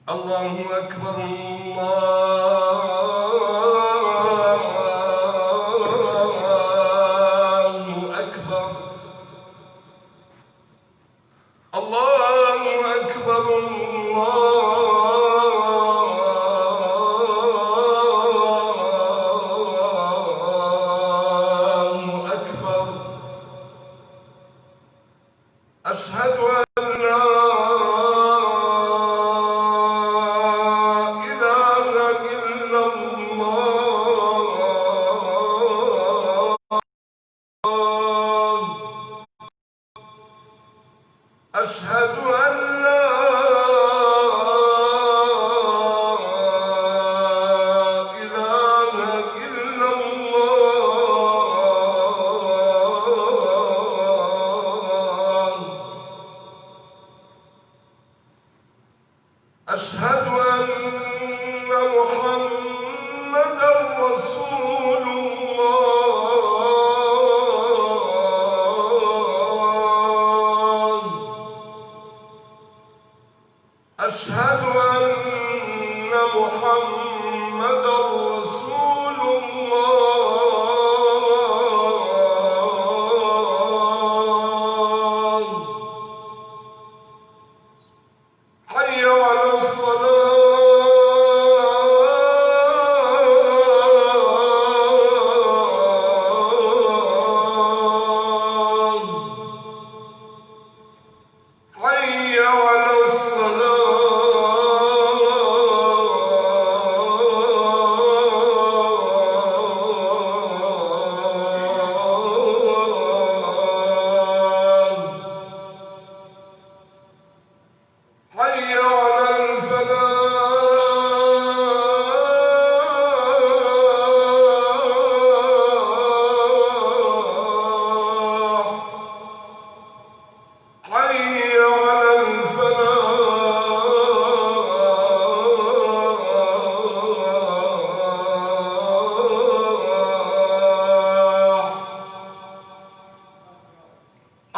الله أكبر الله أكبر الله أكبر الله أكبر أشهد أن لا إله إلا أشهد أن لا إله إلا الله. أشهد أن محمدًا رسول الله. أشهد أن محمدًا رسول الله. حي على الصلاة. حي على الصلاة. حي على الفلاح. حي على الفلاح.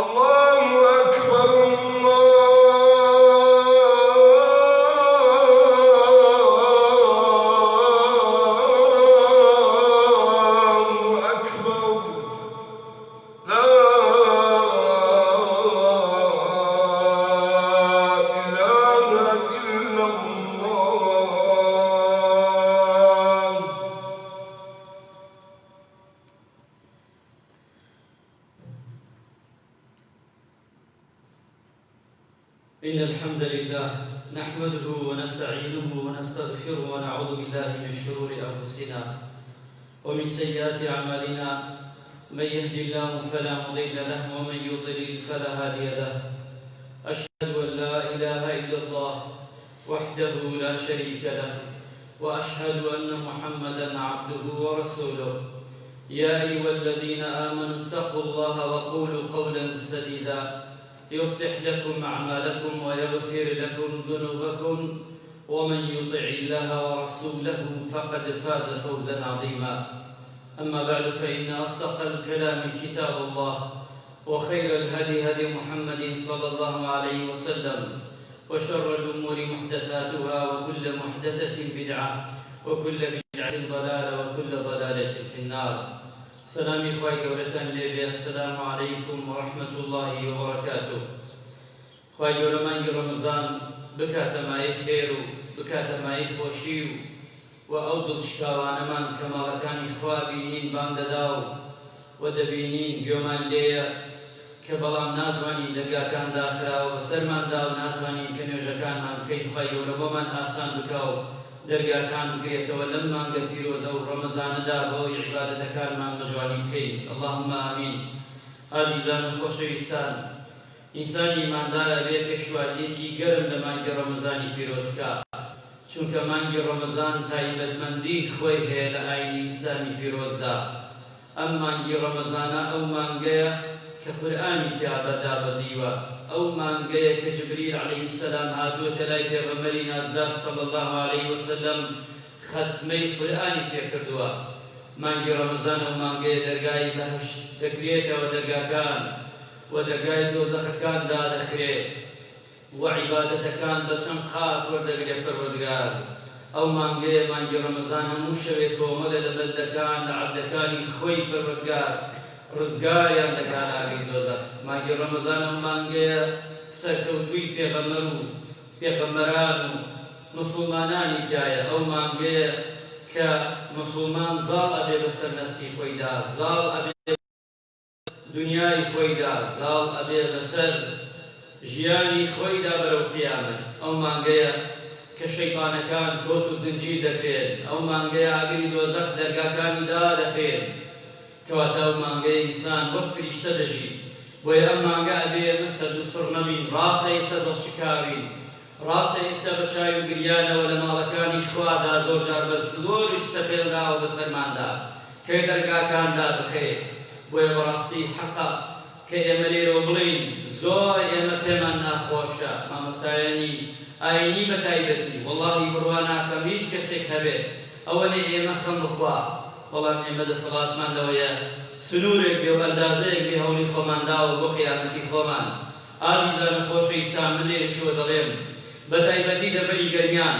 الله أكبر الله أكبر. لا إله إلا الله. إن الحمد لله نحمده ونستعينه ونستغفره ونعوذ بالله من شرور أنفسنا ومن سيئات أعمالنا. من يهد الله فلا مضل له ومن يضلل فلا هادي له. أشهد أن لا إله إلا الله وحده لا شريك له وأشهد أن محمدًا عبده ورسوله. يا أيها الذين آمنوا اتقوا الله وقولوا قولا سديدا يصلح لكم أعمالكم ويغفر لكم ذنوبكم ومن يطع الله ورسوله فقد فاز فوزا عظيما. أما بعد فإن أصدق الكلام كتاب الله وخير الهدي هدي محمد صلى الله عليه وسلم وشر الأمور محدثاتها وكل محدثة بدعة وكل بدعة ضلالة وكل ضلالة في النار. سلامي خوای گەورەتان لێبێ. السلام عليكم ورحمة الله وبركاته. خوای گەورە مانگی ڕەمەزان بکاتە مایەی خێر و بکاتە مایەی خۆشی و ئەو دڵشکاوانەمان کە ماڵەکانی خوا بینین بان دەدا و دەبینین گوێمان لێیە کە بەڵام ناتوانین دەرگاکان داخراوە بەسەرماندا و ناتوانین کە نوێژەکانمان بکەین. خوای گەورە بۆمان ئاسان بکە و دەرگاکان بگرێتەوە لەم مانگە پیرۆزە و ڕەمەزانەدا بەوەی عیبادەتەکانمان بەجوانی بکەین. اللهم ئامین. ئازیزان و خۆشەویستان، ئینسانی ئیماندارە بێ پێشوازیەکی گەرم لە مانگی ڕەمەزانی پیرۆزکە، چونکە مانگی ڕەمەزان تایبەتمەندی خۆی هەیە لە ئاینی ئیسلامی پیرۆزدا. ئەم مانگی ڕەمەزانە ئەو مانگەیە کە قورئانی تیا بەدابەزیوە، ئەو مانگەیە کە جبریل عەلەیهی السەلام هاتووەتە لای پێغەمبەری نازدار صلی الله عەلەیهی وسەلەم ختمەی قورئانی پێکردووە. مانگی ڕەمەزان ئەو مانگەیە دەرگای بەهشت دەکرێتەوە دەرگاکان و دەرگای دۆزەخەکان دادەخرێت و عیبادەتەکان بە چەند قات وەردەگرێت پەروەردگار. ئەو مانگەیە مانگی ڕەمەزان هەموو شەوێ کۆمەڵە لە بەندەکان لە عەبدەکانی خۆی پەروەردگار ڕزگاریان دەکات لە ئاگری دۆزەخ. مانگی ڕەمەزان ئەو مانگەیە سەرکەوتووی پێغەمبەر و پێغەمبەران و مسڵمانانی جایە. ئەو مانگەیە کە مسڵمان زاڵ ئەبێ بەسەر نەفسی خۆیدا، زاڵ ئەبێ دنیای خۆیدا، زاڵ ئەبێ بەسەر ژیانی خۆیدا بەرەو قیامەت. ئەو مانگەیە کە شەیطانەکان کۆت و زنجیر دەکرێن. ئەو مانگەیە ئاگری دۆزەخ دەرگاکانی دادەخێن، کەواتە ئەو مانگەیە ئینسان وەک فریشتە دەژی، بۆیە ئەم مانگە ئەبێ ئێمە سەد و سڕ نەبین، ڕاستە ئێستا دڵشکاوین، ڕاستە ئێستا بە چاوی و گریانەوە لە ماڵەکانی خوادا زۆر جار بە زۆریش سەپێڵراوە بەسەرماندا کە دەرگاکاندا بخێ. بۆیە بەڕاستی حەقە کە ئێمە لێرەوە بڵین زۆر ئێمە پێمان ناخۆشە مامۆستایانی ئاینی بە تایبەتی وەڵڵاهی بڕوا ناکەم هیچ کەسێک هەبێت ئەوە نێ ئێمە خەم بخوا، بەڵام ئێمە دەسەڵاتمان لەوەیە سنوورێک بێ و ئەندازەیەک بێ هەوڵی خۆمان داوە بۆ قیامەتی خۆمان. ئازیزانە خۆشەویستان من لێرەشەوە دەڵێم بە تایبەتی دەبەری گەرمیان،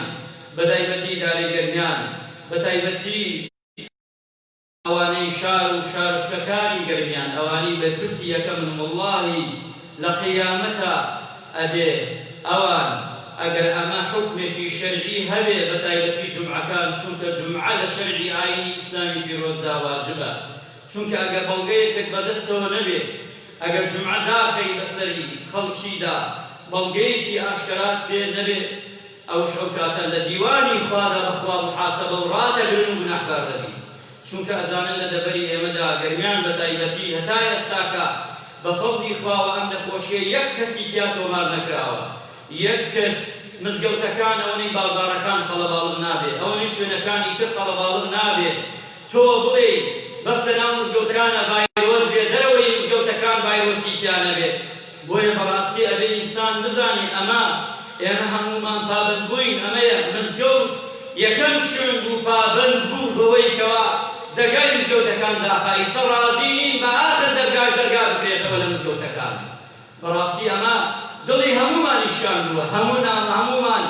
بە تایبەتی دارەی گەرمیان، بە تایبەتی ئەوانەی شار و شارشەکانی گەرمیان، ئەوانی بەرپرسی یەکەمن وەڵڵاهی لە قیامەتە ئەبێ ئەوان ئەگەر ئەمە حکمێکی شەرعی هەبێ بە تایبەتی جومعەکان، چونکە جومعە لە شەرعی ئاینی ئیسلامی پیرۆزدا واجبە، چونکە ئەگەر بەڵگەیەکت بەدەستەوە نەبێ، ئەگەر جومعە داخەی بەسەری خەڵکیدا بەڵگەیەکی ئاشکرات پێ نەبێ، ئەوش ئەو کاتە لە دیوانی خوادا بەخوا محاسەبە و ڕادەگرن و گوناحبار دەبین. چونکە ئەزانن لە دەبەری ئێمەدا گەرمیان بە تایبەتی هەتا ئێستاکە بە فەزلی خواوە ئەم نەخۆشیە یەک کەسی تیا تۆمار نەکراوە، یەک کەس مزگەوتەکان ئەوەی بازاڕەکان قەڵەباڵغ نابێ، ئەوەی شوێنەکانی تر قەڵەباڵغ نابێ، تۆ بڵێ بەس لەناو مزگەوتەکانە ڤایرۆس بێ، دەرەوەی مزگەوتەکان ڤایرۆسی تیا نەبێ. بۆیە بەڕاستی ئەبێ ئینسان بزانێ ئەمە ئێمە هەمومان پابند بووین، ئەمەیە مزگەوت یەکەم شوێن بوو پابند بوو بەوەی کەوا دەرگای مزگەوتەکان داخە، ئیستا ڕازی نین بە ئاخر دەرگا بکرێتەوە لە مزگەوتەکان. بەڕاستی ئەمە دڵی هەمومانی شکاندووە، هەمومان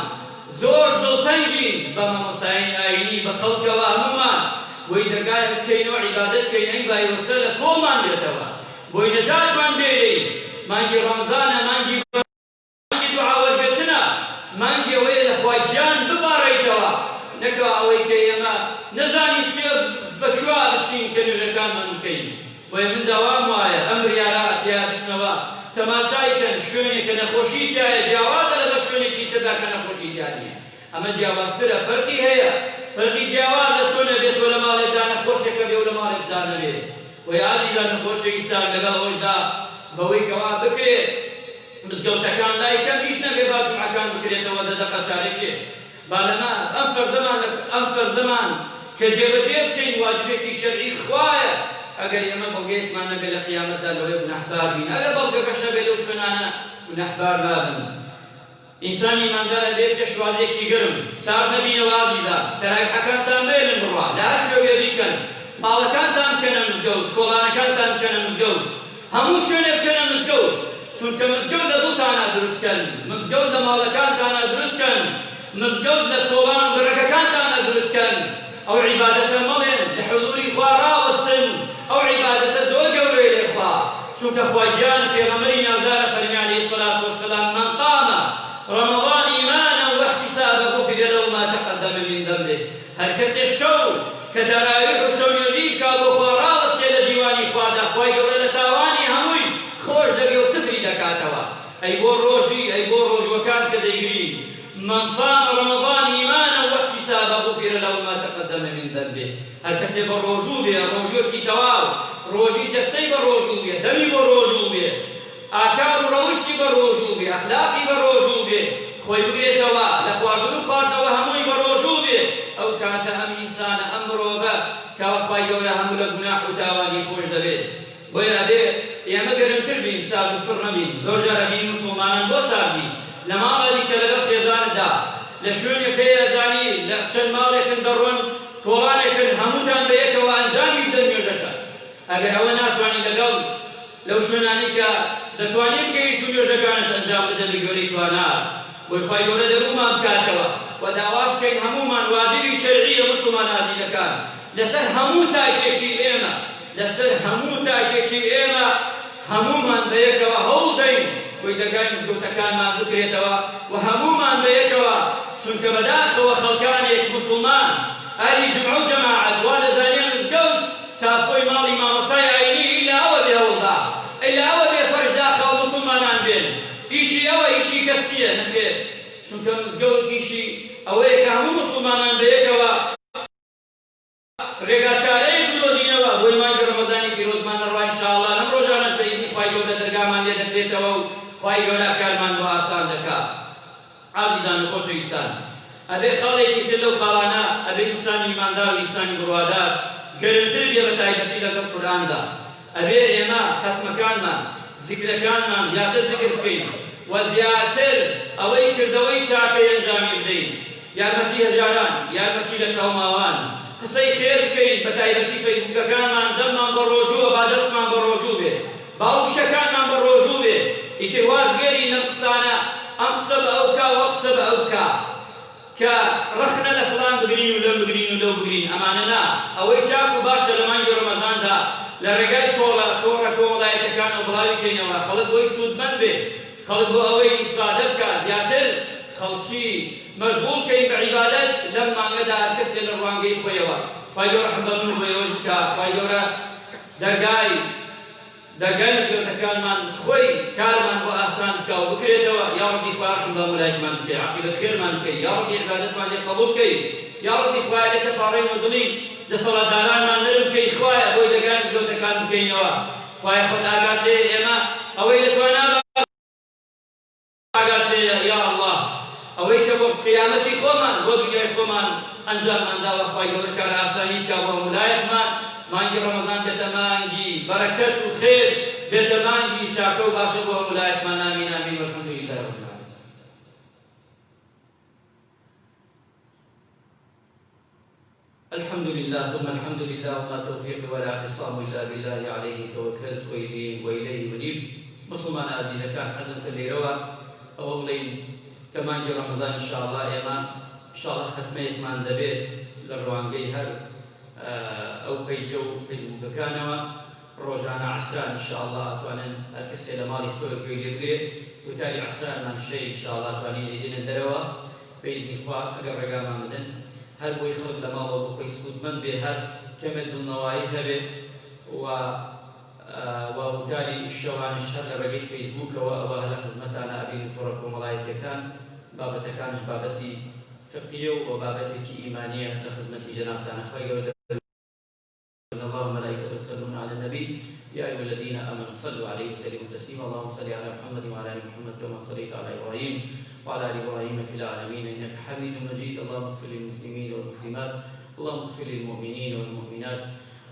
زۆر دڵتەنگین بە مامۆستایانی ئاینی بە خەڵکەوە، هەمومان بۆی دەرگای بکەینەوە عیبادەت بکەین، ئەی ڤایرۆسە لە کۆڵمان بێتەوە، بۆی نەجاتمان بێرەین. مانگی ڕەمزانە، مانگی دوعاوەرگرتنە، مانگی ئەوەیە لە خوای گیان ببارڕێیتەوە، نەکەوە ئەوەی کە ئێمە نەزانی بەکوا بچین کە نوێژەکانمان بکەین. بۆیە من داوام وایە ئەم بڕیارە تیا بچنەوە تەماشایکەن شوێنێک کە نەخۆشی تایە جیاوازە لەگەڵ شوێنێکی تردا کە نەخۆشی تیا نییە، ئەمە جیاوازترە، فەرقی هەیە، فەرقی جیاوازە چۆنە بێتەوە لە ماڵێکدا نەخۆشێکە بێ و لە ماڵێکدا نەبێ. وەی ئازیزان نەخۆشەویستان لەگەڵ ئەوەشدا بەوەی کەوا بکرێت مزگەوتەکان لای کەم هیچ نەبێ با جومعەکان بکرێتەوە دەدەقە چارێکێ با لەما ئەم فەرزەمان کە جێبەجێ بکەین واجبێکی شەرعی خوایە. ئەگەر ئێمە بەڵگەیەکمان نەبێ لە قیامەتدا لەوەی گوناحبار بین، ئەگەر بەڵگەکەشە بێ لەو شوێنانە گوناحبار نابن. ئینسانی ماندارە بێت پێشوازێکی گرم سار نەبینەوە ئازیزان، تەرایحەکانتان بێنن بڕوا لە هەر شوێنێ بیکەن، ماڵەکانتان بکەنە مزگەوت، کۆڵانەکانتان بکەنە مزگەوت، هەموو شوێنێ بکەنە مزگەوت، چونکە مزگەوت لە دڵتانە دروستکەن، مزگەوت لە ماڵەکانتانە دروستکەن، مزگەوت لە کۆڵان و گەڕەکەکانتانە دروستکەن. ئەو عیبادەتە مەڵێن لە حضوری خوا ڕاوەستن، ئەو عیبادەتە زۆر گەورەیە لێ خوا، چونکە خواگیان پێغەمبەری ناودارە فەرمی عەلەیهی سەڵات وەسەلام من قام رمضان إيمانا واحتسابا غفر له ما تقدم من ذنبه. هەر کەسێ شەو کە دەراویح و شەونێژی کا بۆ خوا ڕاوەستێ لە دیوانی خوادا، خوای گەورە لە تاوانی هەمووی خۆش دەبێ و سفری دەکاتەوە. ئەی بۆ ڕۆژی، ئەی بۆ ڕۆژوەکان کە دەیگری من صام رمضان إيمانا واحتسابا غفر له ما تقدم من ذنبه. هەر کەسێ بە ڕۆژوو بێ، ڕۆژوەکی تەواو، ڕۆژی جەستەی بە ڕۆژوو بێ، دەمی بە ڕۆژوو بێ، ئاکار و ڕەوشتی بە ڕۆژوو بێ، ئەخلاقی بە ڕۆژوو بێ، خۆی بگرێتەوە لە خواردن و خواردنەوە هەمووی بە ڕۆژوو بێ، ئەو کاتە ئەم ئینسانە ئەم مرۆڤە کاوە خوای گەورە هەموو لە گوناح و تاوانی خۆش دەبێت. بۆیە ئەبێ ئێمە گەرمتر بین، سارد و سڕ نەبین. زۆر جارە بینی موسڵمانان بۆ ساردی لە ماڵێکی کە لەگەڵ خێزانتدا لە شوێنێکەی ئەزانی لە چەند ماڵێکن دەڕۆن کۆڵانێکن هەمووتان بە یەکەوە ئەنجامی بدەن نوێژەکە. ئەگەر ئەوە ناتوانی لەگەڵ لەو شوێنانی کە دەتوانێت بگەیت و نوێژەکانت ئەنجام بدەن بە گوێرەی توانات، بۆی خوای گەورە دەرومان بکاتەوە و داواش بکەین هەموومان واجبی شەرعیە موسڵمان عەزیزەکان لەسەر هەموو تاکێکی ئێمە، لەسەر هەموو تاکێکی ئێمە هەموومان بە یەکەوە هەوڵ دەین بۆی دەرگای مزگەوتەکانمان بکرێتەوە و هەموومان بە یەکەوە، چونکە بەداخەوە خەڵکانێک موسڵمان ئالی جمعە و جەماعەت وا دەزانێن مزگەوت تاپۆی ماڵی مامۆستای ئاینی ئیلا ئەوە بێ هەوڵدا، ئیلا ئەوە بێ فەرشداخە و موسڵمانان بێن، ئیشی ئەوە ئیشی کەس نییە نەخێر، چونکە مزگەوت ئیشی ئەوەیە کە هەموو موسڵمانان بە یەکەوە ڕێگاچارەیەک بدۆزینەوە بۆی مانگی ڕەمەزانی پیرۆزمان دەڕوا ئینشاءڵڵا لەم ڕۆژانەش بە ئیزنی خوای گەورە دەرگامان بکرێتەوە و خوای گەورە کارمان بۆ ئاسان دەکات. عزیزان و خۆشەویستان، ئەبێ خەڵێکی تر لەو خاڵانە، ئەبێ ئینسانی ئیماندار و ئینسانی بڕوادار گەرمتر بێ بە تایبەتی لەگەڵ قورئاندا. ئەبێ ئێمە ختمەکانمان، زیکرەکانمان زیاتر زیکر بکەین و زیاتر ئەوەی کردەوەی چاکەی ئەنجامی بدەین. یارمەتی هەژاران، یارمەتی لە تاوماوان، قسەی خێر بکەین بە تایبەتی فەیسبووکەکانمان، دەممان بە ڕۆژووە با دەستمان بە ڕۆژوو بێت، باوشەکانمان بە ڕۆژوو بێت. ئیتر وازگێری لەم قسانە، ئەم قسە بە ئەو کا وە قسە بە ئەو کا کە ڕخنە لە فڵان بگرین و لەم بگرین و لەو بگرین، ئەمانە نا. ئەوەی چاک و باشە لە مانگی ڕەمەزاندا لە ڕێگای تۆڕە کۆمەڵایەتەکان و بڵاوی بکەینەوە، خەڵک بۆی سوودمەند بێ، خەڵک بۆ ئەوەی ئیسادە بکە، زیاتر خەڵکی مەشغوڵ بکەین بە عیبادەت لەم مانگەدا، هەر کەسێ لە ڕوانگەی خۆیەوە. خوای گەورە ڕەحم بە من و بە ئێوەش بکە، خوای گەورە دەرگای نزگەوتەکانمان خۆی کارمان بۆ ئاسان بکە و بکرێتەوە. یا ڕەبی خوای ڕەحم بە مولایەکمان بکەی، عاقبەت خێرمان بکەی، یا ڕەبی عیبادەتمان لێ قبوڵ بکەی، یا ڕەبی خوای لێ تەپاڕێن و دڵی دەسەڵاتدارانمان نەرم بکەی، خوایە بۆی دەرگای نزگەوتەکان بکەینەوە. خوای خۆت ئاگات لێ ئێمە ئەوەی لە تۆ نابە ئاگات لێ یا ئەڵڵا، ئەوەی کە بۆ قیامەتی خۆمان بۆ دنیای خۆمان ئەنجاممان داوە. خوای گەورە کار ئاسانی بکە بۆ مولایەکمان، مانگی ڕەمەزان بێتە مانگی بەرەکەت و خێر، بێتە مانگی چاکە و باشە بۆ مولایەکمان. ئامین ئامین والحەمدولله رب العالمین. الحمد لله ثم الحمد لله وما توفيقي ولا اعتصام الا بالله عليه توكلت واليه منيب. مسلمان عزيز كان حزن كلي روا او بلين كمان جي رمضان ان شاء الله ايما ان شاء الله ختميت مان دبيت للروانجي هر او بيجو فيسبوك كانوا روجانا عسران ان شاء الله اتوانن الكسي لمالي خوي كويلي بقري وتالي عسران من شيء ان شاء الله اتواني لدين الدروا باذن الله اقر رقاما مدن هر بۆی خەڵک لە ماڵەوە بۆ خۆی سوودمەند بێ، هەر کەمێک دڵنەوایی هەبێ و وتاری شەوانش هەر لە ڕێگەی فەیسبووکەوە ئەوە لە خزمەتانە ئەبین تۆڕە کۆمەڵایەتیەکان بابەتەکانش بابەتی فقیە و بابەتێکی ئیمانیە لە خزمەتی جەنابتانە. خوای گەورە الله وملائكته يصلون على النبي يا ايها الذين امنوا صلوا عليه وسلموا تسليما. اللهم صل على محمد وعلى ال محمد كما صليت على ابراهيم وعلى ال ابراهيم في العالمين انك حميد مجيد. اللهم اغفر للمسلمين والمسلمات، اللهم اغفر للمؤمنين والمؤمنات،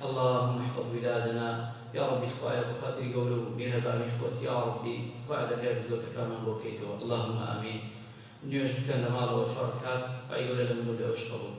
اللهم احفظ بلادنا يا ربي. خويا بخاطر قولوا بها بان اخوتي يا ربي، خويا دريا بزوتك كمان بوكيتو، اللهم امين. نيوش كان ماله وشاركات ايوه لمن ولا اشكرك.